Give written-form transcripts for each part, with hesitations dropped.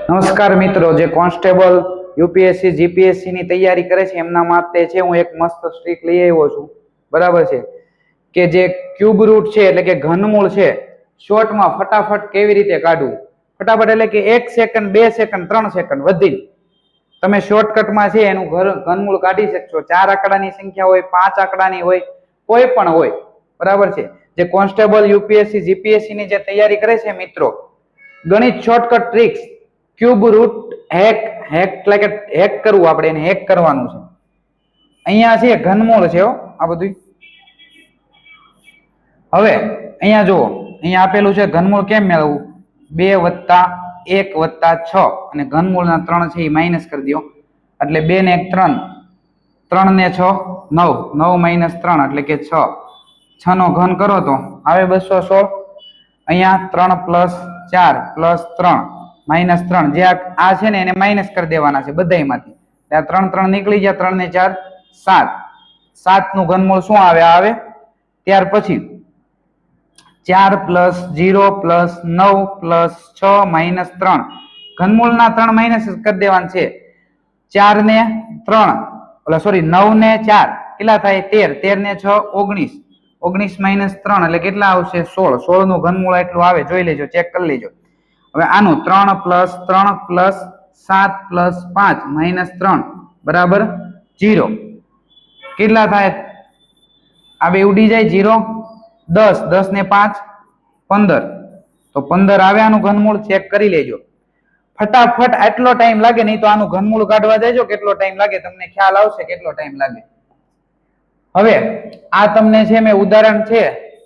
નમસ્કાર મિત્રો, જે કોન્સ્ટેબલ યુપીએસસી જીપીએસસી ની તૈયારી કરે છે એમના માટે છે હું એક મસ્ત સ્ટ્રીક લઈ આવ્યો છું. બરાબર છે કે જે ક્યુબ રૂટ છે એટલે કે ઘનમૂળ છે શોર્ટમાં ફટાફટ કેવી રીતે કાઢવું. ફટાફટ એટલે કે 1 સેકન્ડ 2 સેકન્ડ 3 સેકન્ડ વધીને તમે શોર્ટકટમાં છે એનું ઘનમૂળ કાઢી શકશો. 4 આંકડાની સંખ્યા હોય, 5 આંકડાની હોય, કોઈ પણ હોય. બરાબર છે. જે કોન્સ્ટેબલ યુપીએસસી જીપીએસસી ની જે તૈયારી કરે છે મિત્રો, ગણિત shortcut tricks cube root hack એટલે કે હેક કરવું, આપણે એને હેક કરવાનું છે. અહીંયા છે ઘનમૂળ છે આ બધું. હવે અહીંયા જુઓ, અહીંયા આપેલું છે ઘનમૂળ કેમ મેળવવું. 2 + 1 + 6 અને ઘનમૂળના 3 છે એ માઇનસ કરી દો એટલે 2 ને 1 3, 3 ને 6 9, 9 - 3 એટલે કે 6. 6 નો ઘન કરો તો આવે 216. અહીંયા 3 + 4 + 3 - 3, જે આ છે ને એને માઇનસ કરી દેવાના છે બધાયમાંથી. ત્યાં 3 3 નીકળી ગયા, 3 ને 4 7. 7 નું ઘનમૂળ શું આવે. ત્યાર પછી 4 + 0 + 9 + 6 - 3, ઘનમૂળના 3 માઇનસ કરી દેવાના છે. 4 ને 3 સોરી 9 ને 4 કેટલા થાય 13, 13 ને 6 19, 19 - 3 એટલે કેટલા આવશે 16. 16 નું ઘનમૂળ એટલું આવે, જોઈ લેજો, ચેક કરી લેજો. હવે આનું 3 + 3 + 7 + 5 - 3 બરાબર 0. કેટલા થાય આ બે ઉડી જાય 0. 10, 10 ને 5 15, તો 15 આવે આનું ઘનમૂળ. ચેક કરી લેજો ફટાફટ. આટલો ટાઈમ લાગે નહીં તો આનું ઘનમૂળ કાઢવા જજો કેટલો ટાઈમ લાગે, તમને ખ્યાલ આવશે કેટલો ટાઈમ લાગે. હવે આ તમને છે મેં ઉદાહરણ છે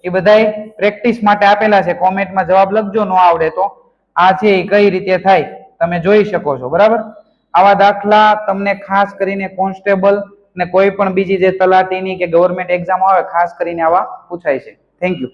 એ બધાય પ્રેક્ટિસ માટે આપેલા છે. કોમેન્ટમાં જવાબ લખજો ન આવડે તો. આ છે એ કઈ રીતે થાય તમે જોઈ શકો છો. બરાબર. આવા દાખલા તમને ખાસ કરીને કોન્સ્ટેબલ ને કોઈ પણ બીજી જે તલાટીની કે ગવર્મેન્ટ એક્ઝામ આવે ખાસ કરીને આવા પૂછાય છે. Thank you.